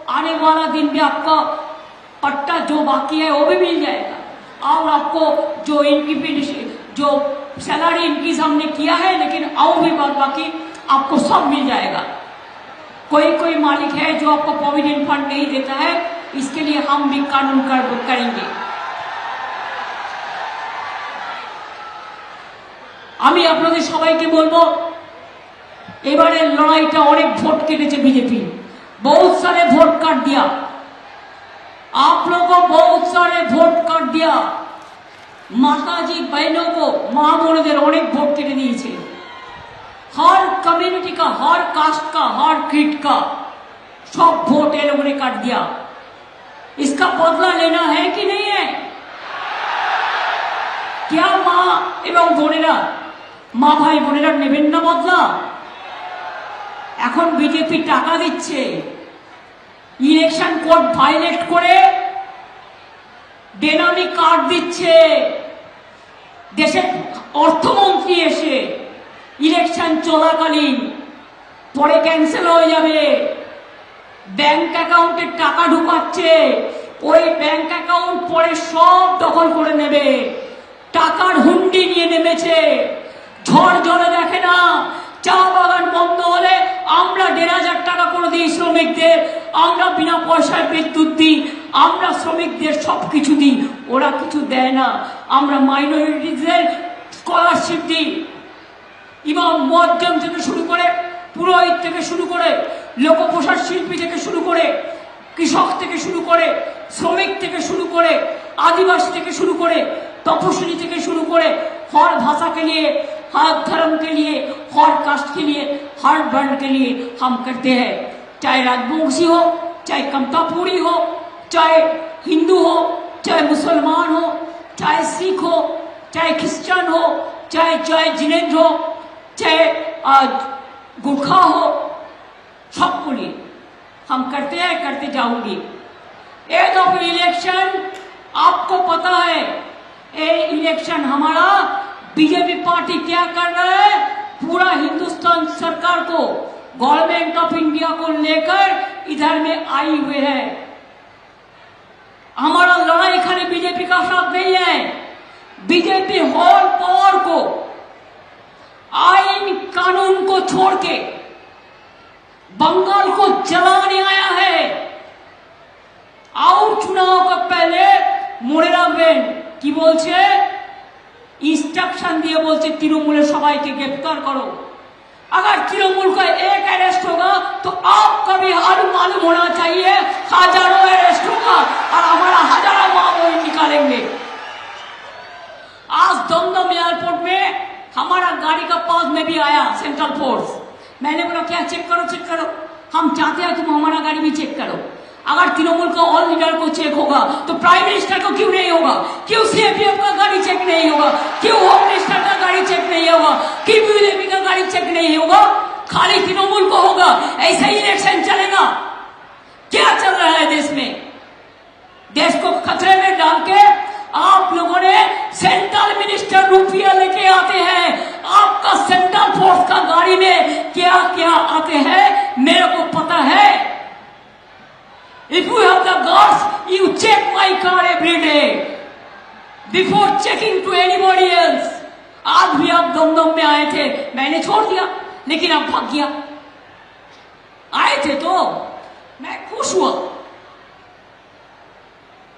आने वाला दिन भी आपका पट्टा जो बाकी है वो भी मिल जाएगा, और आपको जो इनकी जो सैलरी इंक्रीज हमने किया है लेकिन और भी बाकी आपको सब मिल जाएगा। कोई मालिक है जो आपको प्रोविडेंट फंड नहीं देता है, इसके लिए हम भी कानून करेंगे। আমি আপনাদের সবাইকে বলবো এবারে লড়াইটা অনেক ভোট কেটেছে बीजेपी, बहुत सारे वोट काट दिया, आप लोगों को बहुत सारे वोट काट दिया, माताजी बहनों को मां बोनेদের অনেক ভোট কেটে দিয়েছে, हर कम्युनिटी का, हर कास्ट का, हर क्रीड का सब वोट ये लोगों ने काट दिया। इसका बदला लेना है कि नहीं है? क्या मां एवं बोनेরা, মা ভাই বোনেরা নেবেন না বদলা? এখন বিজেপি টাকা দিচ্ছে, ইলেকশন কোড ভায়োলেট করে বেনামি কার্ড দিচ্ছে, দেশের অর্থমন্ত্রী এসে ইলেকশন চলাকালীন পরে ক্যান্সেল হয়ে যাবে, ব্যাংক অ্যাকাউন্টে টাকা ঢুকাচ্ছে, ওই ব্যাংক অ্যাকাউন্ট পরে সব দখল করে নেবে, টাকার হুন্ডি নিয়ে নেমেছে, ঝড় জলে দেখে না, চা বাগান বন্ধ হলে আমরা 1,500 টাকা করে দিই শ্রমিকদের, আমরা বিনা পয়সায় বিদ্যুৎ দিই, আমরা শ্রমিকদের সবকিছু দিই, ওরা কিছু দেয় না। আমরা মাইনরিটিদের স্কলারশিপ দিই, ইমাম মুয়াজ্জিন থেকে শুরু করে, পুরোহিত থেকে শুরু করে, লোকপ্রসাদ শিল্পী থেকে শুরু করে, কৃষক থেকে শুরু করে, শ্রমিক থেকে শুরু করে, आदिवासी থেকে শুরু করে, तपस्वी থেকে শুরু করে, हर भाषा के लिए, हर धर्म के लिए, हर कास्ट के लिए, हर वर्ण के लिए हम करते हैं। चाहे राजवंशी हो, चाहे कमतापुरी हो, चाहे हिंदू हो, चाहे मुसलमान हो, चाहे सिख हो, चाहे क्रिश्चियन हो, चाहे जिनेन्द्र हो, चाहे गुरखा हो, सबको लिए हम करते हैं, करते जाऊंगी। ये दफा इलेक्शन आपको पता है, ये इलेक्शन हमारा बीजेपी पार्टी क्या कर रहा है, पूरा हिंदुस्तान सरकार को, गवर्नमेंट ऑफ इंडिया को लेकर इधर में आई हुए है। हमारा लड़ाई खाली बीजेपी का साथ नहीं है, बीजेपी होल पावर को, आइन कानून को छोड़ के बंगाल को जलाने आया है। और चुनाव का पहले মনে রাখবেন কি বলছে, इंस्ट्रक्शन दिए बोलते तृणमूल सबाई के गिरफ्तार करो, अगर तृणमूल का एक अरेस्ट होगा तो आपका भी हाल मालूम होना चाहिए, हजारों अरेस्ट होगा और हमारा हजारों माँ बहन निकालेंगे। आज दमदम एयरपोर्ट में हमारा गाड़ी का पास में भी आया सेंट्रल फोर्स, मैंने बोला क्या चेक करो, चेक करो, हम चाहते हैं तुम हमारा गाड़ी भी चेक करो। अगर तृणमूल का ऑल लीडर को चेक होगा तो प्राइम मिनिस्टर को क्यों नहीं होगा, क्यों सीएपीएफ का गाड़ी चेक नहीं होगा, क्यों होम मिनिस्टर का गाड़ी चेक नहीं होगा, क्यों बीजेपी का गाड़ी चेक नहीं होगा, खाली तृणमूल को होगा। ऐसा ही इलेक्शन चलेगा? क्या चल रहा है देश में? देश को खतरे में डाल के आप लोगों ने सेंट्रल मिनिस्टर रुपया लेके आते हैं, आपका सेंट्रल फोर्स का गाड़ी में क्या क्या आते हैं मेरे को पता है। If you have the guts, you check my car every day before checking to anybody else. आज भी आप दमदम में आए थे, मैंने छोड़ दिया, लेकिन आप भाग गया। आए थे तो मैं खुश हुआ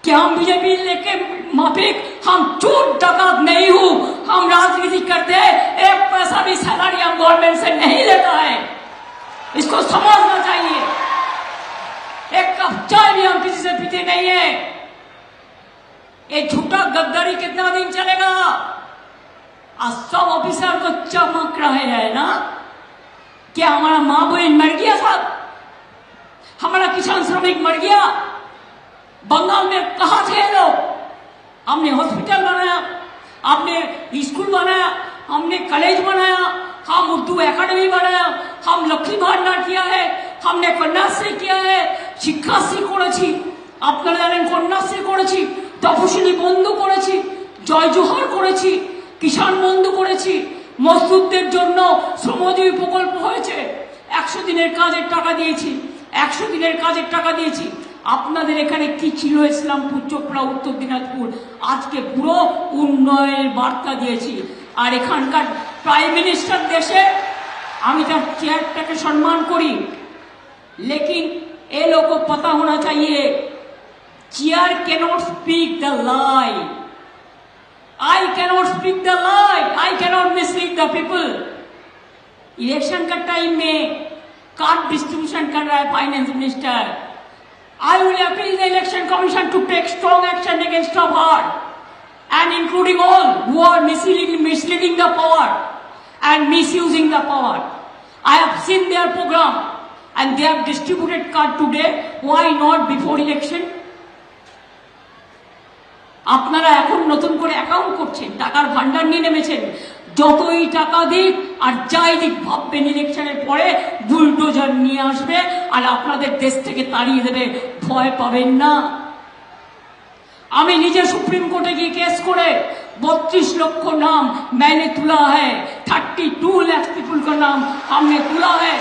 कि हम बीजेपी लेके माफिक, हम चोर डकैत नहीं हूं, हम राजनीति करते हैं, एक पैसा भी सैलरी हम गवर्नमेंट से नहीं लेता है, इसको समझना चाहिए। एक कप चाय भी हम किसी से पीते नहीं है। ये झूठा गद्दारी कितना दिन चलेगा? आज सब ऑफिसर को चमक रहे हैं ना, क्या हमारा माँ बहन मर गया साहब, हमारा किसान श्रमिक मर गया? बंगाल में कहाँ थे लोग? हमने हॉस्पिटल बनाया, हमने स्कूल बनाया, हमने कॉलेज बनाया, हम उर्दू एकेडमी बनाया, हम लक्ष्मी भांडार किया है, हमने कन्याश्री किया है, शिक्षाश्री করেছি, আপনারা জানেন কন্যাশ্রী করেছি, তপশিলি বন্ধু করেছি, জয় জোহার করেছি, কিষাণ বন্ধু করেছি, মজদুরদের জন্য শ্রমজীবী প্রকল্প হয়েছে, 100 দিনের কাজের টাকা দিয়েছি, 100 দিনের কাজের টাকা দিয়েছি। আপনাদের এখানে কি ছিল? ইসলামপুর, চোপড়া, উত্তর দিনাজপুর, আজকে পুরো উন্নয়নের বার্তা দিয়েছি। আর এখানকার প্রাইম মিনিস্টার দেশে, আমি তার চেয়ারটাকে সম্মান করি, लेकिन ये लोग को पता होना चाहिए, chair cannot speak the lie. I cannot speak the lie. I cannot mislead the people. Election का टाइम में कार्ड डिस्ट्रीब्यूशन कर रहा है finance minister. I will appeal the election commission to take strong action against of her, and including all who are misleading the power and misusing the power. I have seen their program and they have distributed card today. Why not before election? আপনারা এখন নতুন করে account করছেন, টাকার ভান্ডার নিয়ে নেমেছেন। যতই টাকা দিক আর যাই দিক ভাববেন ইলেকশনের পরে বুলডোজার নিয়ে আসবে আর আপনাদের দেশ থেকে তাড়িয়ে দেবে, ভয় পাবেন না। আমি নিজে সুপ্রিম কোর্টে গিয়ে কেস করে 32 লক্ষ नाम मैंने तुला है, 32 लाख पीपल का नाम हमने तुला है।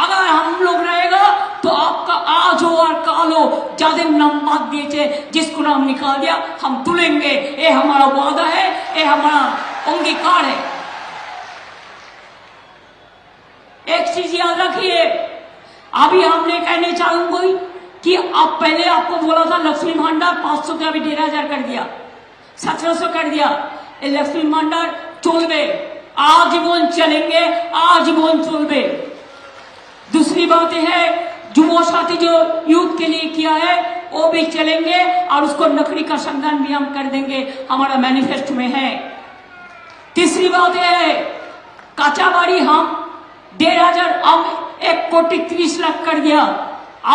अगर हम लोग रहेगा तो आपका आज हो और काल हो, जादेर नाम बात दिए जिसको नाम निकाल दिया हम तुलेंगे। ये हमारा वादा है, ये हमारा अंगीकार है। एक चीज याद रखिए, अभी हमने कहने चाहूंगी कि अब पहले आपको बोला था लक्ष्मी भंडार 500 का अभी 15,000 कर दिया, 1700 कर दिया। ये लक्ष्मी भंडार चलबे, आजीवन चलेंगे, आजीवन चलबे। दूसरी बात यह है, युव साथी जो यूथ के लिए किया है वो भी चलेंगे और उसको नकली का संज्ञान भी हम कर देंगे, हमारा मैनिफेस्टो में है। तीसरी बात यह है, कच्चा बाड़ी हम 1,500 अब 1,30,00,000 कर दिया,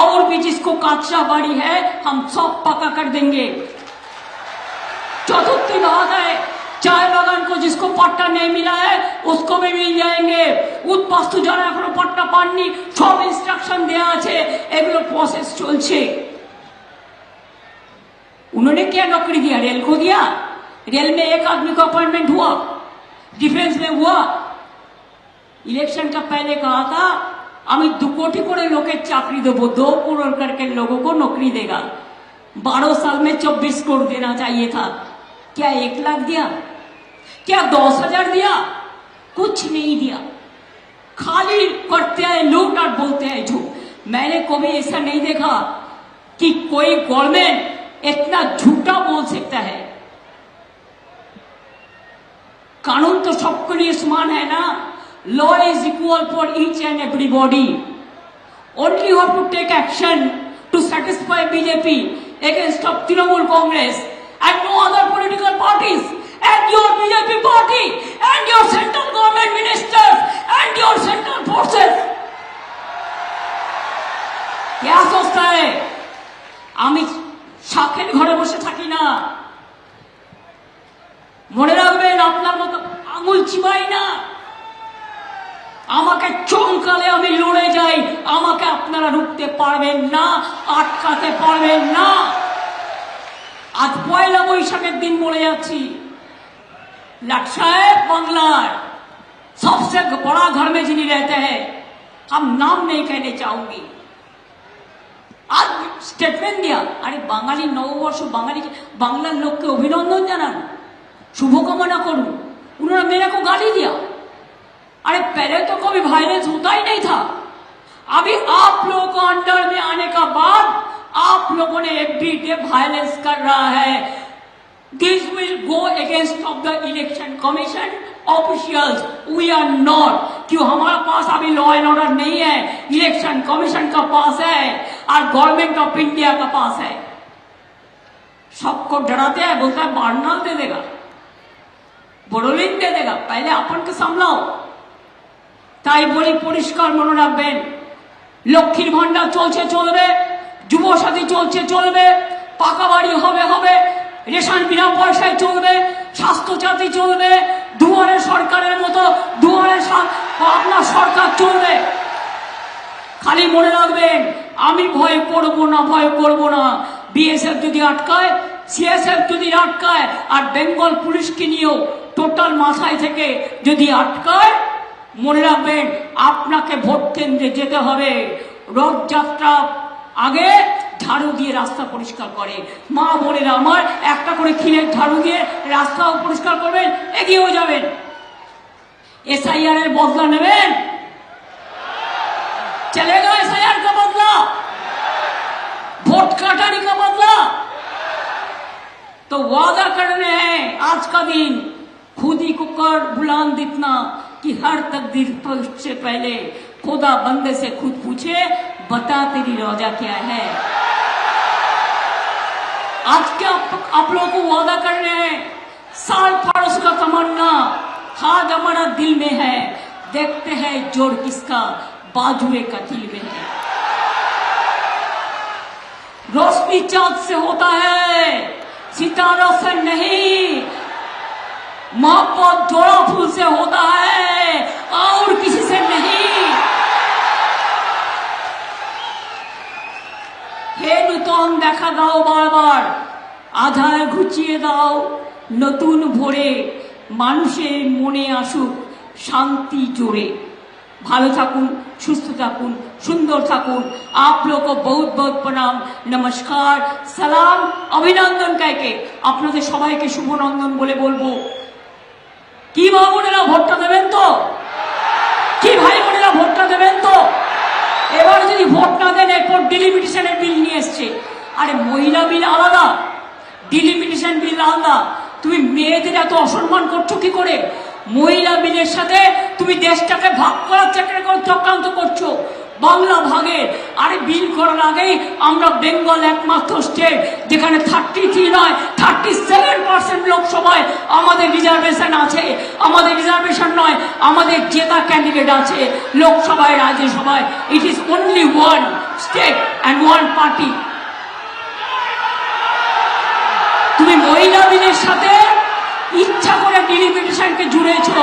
और भी जिसको कच्चा बाड़ी है हम सब पक्का कर देंगे। चौथी बात है, चाय बागान को जिसको पट्टा नहीं मिला है उसको भी मिल जाएंगे। उत्पास्तु যারা এখনো पट्टा পাননি সব इंस्ट्रक्शन দেয়া আছে, এগুলো प्रोसेस চলছে। उन्होंने क्या नौकरी दिया? रेल को दिया। रेल में एक आदमी को अपॉइंटमेंट हुआ, डिफेंस में हुआ। इलेक्शन का पहले कहा था আমি 2 কোটি করে লোকের চাকরি দেবো, 2 करोड़ करके लोगों को नौकरी देगा। 12 साल में 24 करोड़ देना चाहिए था। क्या 1 लाख दिया? क्या 10,000 दिया? कुछ नहीं दिया। खाली करते हैं लूट और बोलते हैं झूठ। मैंने कभी ऐसा नहीं देखा कि कोई गवर्नमेंट इतना झूठा बोल सकता है। कानून तो सबके लिए समान है ना। Law is equal for each and everybody. Only you have to take action to satisfy BJP against of Trinamool Congress and no other political parties, and your BJP party, and your central government ministers, and your central forces. क्या सोचता है? আমি শাখের ঘরে বসে থাকি না। মনে রাখবেন, আপনার মতো আঙুল চিবাই না। আমাকে চমকালে আমি লড়ে যাই, আমাকে আপনারা রুখতে পারবেন না, আটকাতে পারবেন না। आज पहला बैशाखेर दिन बोले जाच्छी, लाट साहेब बांग्लार सबसे बड़ा घर में जिन्हें रहते हैं, हम नाम नहीं कहने चाहूंगी, आज स्टेटमेंट दिया। अरे बांगाली नववर्ष, बांगाली बांग्लार लोग के अभिनंदन जानान, शुभकामना करूं। उन्होंने मेरे को गाली दिया। अरे पहले तो कभी वायलेंस होता ही नहीं था। अभी आप लोगों को अंडर में आने का बाद आप लोगों ने एवरीडे वायलेंस कर रहा है। This will go against of the election commission officials. We are not, क्यों? हमारा पास अभी लॉ एंड ऑर्डर नहीं है, इलेक्शन कमीशन का पास है और गवर्नमेंट ऑफ इंडिया का पास है। सबको डराते हैं, बोलता है बारनाल दे देगा, बोरोलिन दे देगा, पहले अपन के सामलाओ। তাই বলি পরিষ্কার মনে রাখবেন, লক্ষ্মীর ভান্ডার চলছে চলবে, যুব সাথী চলছে চলবে, পাকা বাড়ি হবে হবে, রেশন বিনা পয়সায় চলবে, স্বাস্থ্য সাথী চলবে, দুয়ারে সরকারের মতো দুয়ারে আপনার সরকার চলবে। খালি মনে রাখবেন, আমি ভয় করব না, ভয় করব না। বিএসএফ যদি আটকায়, সিএসএফ যদি আটকায়, আর বেঙ্গল পুলিশকে নিয়েও টোটাল মাথায় থেকে যদি আটকায়, মনে রাখবেন আপনাকে ভোট কেন্দ্রে যেতে হবে। রথযাত্রা আগে ঝাড়ু দিয়ে রাস্তা পরিষ্কার করে মা বোনেরা আমার, একটা করে খিলের ঝাড়ু দিয়ে রাস্তাও পরিষ্কার করবেন, এগিয়েও যাবেন। एसआईआर এর বদলা নেবেন? चलेगा एसआईआर का बदला, वोट काटाने का बदला? तो वादा कर रहे हैं आज का दिन खुद ही को कर बुलंद इतना कि हर तकदीर से पहले खुदा बंदे से खुद पूछे बता तेरी रोजा क्या है। आज के आप लोगों को वादा कर रहे हैं, साल फारूस का तमन्ना हाथ हमारा दिल में है, देखते हैं जोर किसका बाजुए का दिल में है। रोशनी चांद से होता है, सितारों से नहीं। मोहब्बत जोड़ा फूल से होता है और किसी से नहीं। हे नूतन देखा दाओ बार बार, আধার ঘুচিয়ে দাও নতুন ভোরে, মানুষের মনে আসুক শান্তি জোরে। ভালো থাকুন, সুস্থ থাকুন, সুন্দর থাকুন। आप लोग को बहुत बहुत प्रणाम, नमस्कार, সালাম, অভিনন্দন। কাইকে আপনাদের সবাইকে শুভনন্দন বলে বলবো, কি মা বোনেরা ভোটটা দেবেন তো? কি ভাই বোনেরা ভোটটা দেবেন তো? এবার যদি ভোট না দেন এরপর ডিলিমিটেশনের বিল নিয়ে এসছে। আরে মহিলা বিল আলাদা, ডিলিমিটেশন বিল আলাদা। তুমি মেয়েদের এত অসম্মান করছো কি করে? মহিলা বিলের সাথে তুমি দেশটাকে ভাগ করার চক্রান্ত করছো। বাংলা ভাগের আরে বিল করার আগেই আমরা বেঙ্গল একমাত্র স্টেট যেখানে 33 নয় 37% লোকসভায় আমাদের রিজার্ভেশন আছে। আমাদের রিজার্ভেশন নয়, আমাদের জেতা ক্যান্ডিডেট আছে লোকসভায়, রাজ্যসভায়। It is only one state and one party. তুমি মহিলা বিলের সাথে ইচ্ছা করে ডিলিমিটেশনকে জুড়েছো,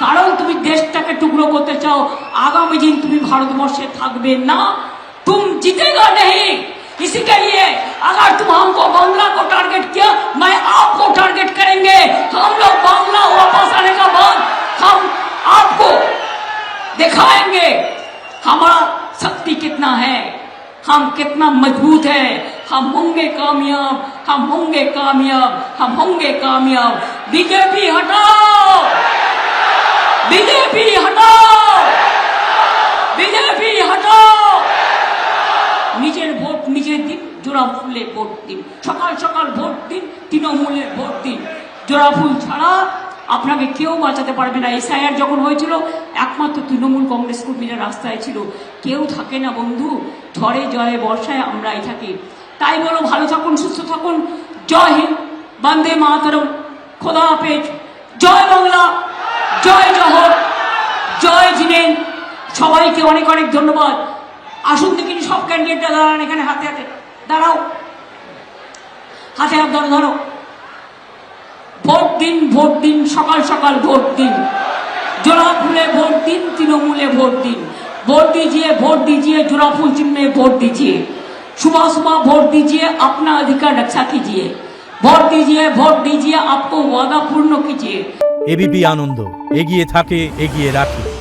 কারণ তুমি দেশটাকে টুকরো করতে চাও। आगामी दिन তুমি ভারতবর্ষে থাকবে না, तुम जीतेगा नहीं। इसी के लिए अगर तुम हमको बांग्ला को टारगेट किया, मैं आपको टारगेट करेंगे। हम लोग बांग्ला वापस आने का बाद हम आपको दिखाएंगे हमारा शक्ति कितना है, हम कितना मजबूत है। हम होंगे कामयाब, हम होंगे कामयाब, हम होंगे कामयाब। बीजेपी हटाओ, बीजेपी हटाओ, बीजेपी हटाओ। নিজের ভোট নিজের দিন, জোড়া ফুলে ভোট দিন। সকাল সকাল ভোট দিন, তৃণমূলের ভোট দিন। জোড়া ফুল ছাড়া আপনাকে কেউ বাঁচাতে পারবে না। এসআইআর যখন হয়েছিল একমাত্র তৃণমূল কংগ্রেস কর্মীরা রাস্তায় ছিল, কেউ থাকে না বন্ধু। ঝড়ে জলে বর্ষায় আমরাই থাকি। তাই বলো ভালো থাকুন, সুস্থ থাকুন। জয় হিন্দ, বন্দে মাতরম, খোদা হাফেজ, জয় বাংলা, জয় জহর, জয় জিনেন। সবাইকে অনেক অনেক ধন্যবাদ। আসুন দেখিনি সব ক্যান্ডিডেটরা দাঁড়ান এখানে, হাতে হাতে দাঁড়াও, হাতে হাত ধরো ধরো। ভোট দিন, ভোট দিন, সকাল সকাল ভোট দিন। জোড়া ফুলে ভোट दिन, तृणमूले ভোট दिन। वोट दीजिए, वोट दीजिए, जोड़ा फूल चिन्ह में वोट दीजिए। सुबह सुबह वोट दीजिए, अपना अधिकार रक्षा कीजिए। वोट दीजिए, वोट दीजिए, आपको वादा पूर्ण कीजिए। एबीपी आनंद एगिए थाके, एगिए राखे।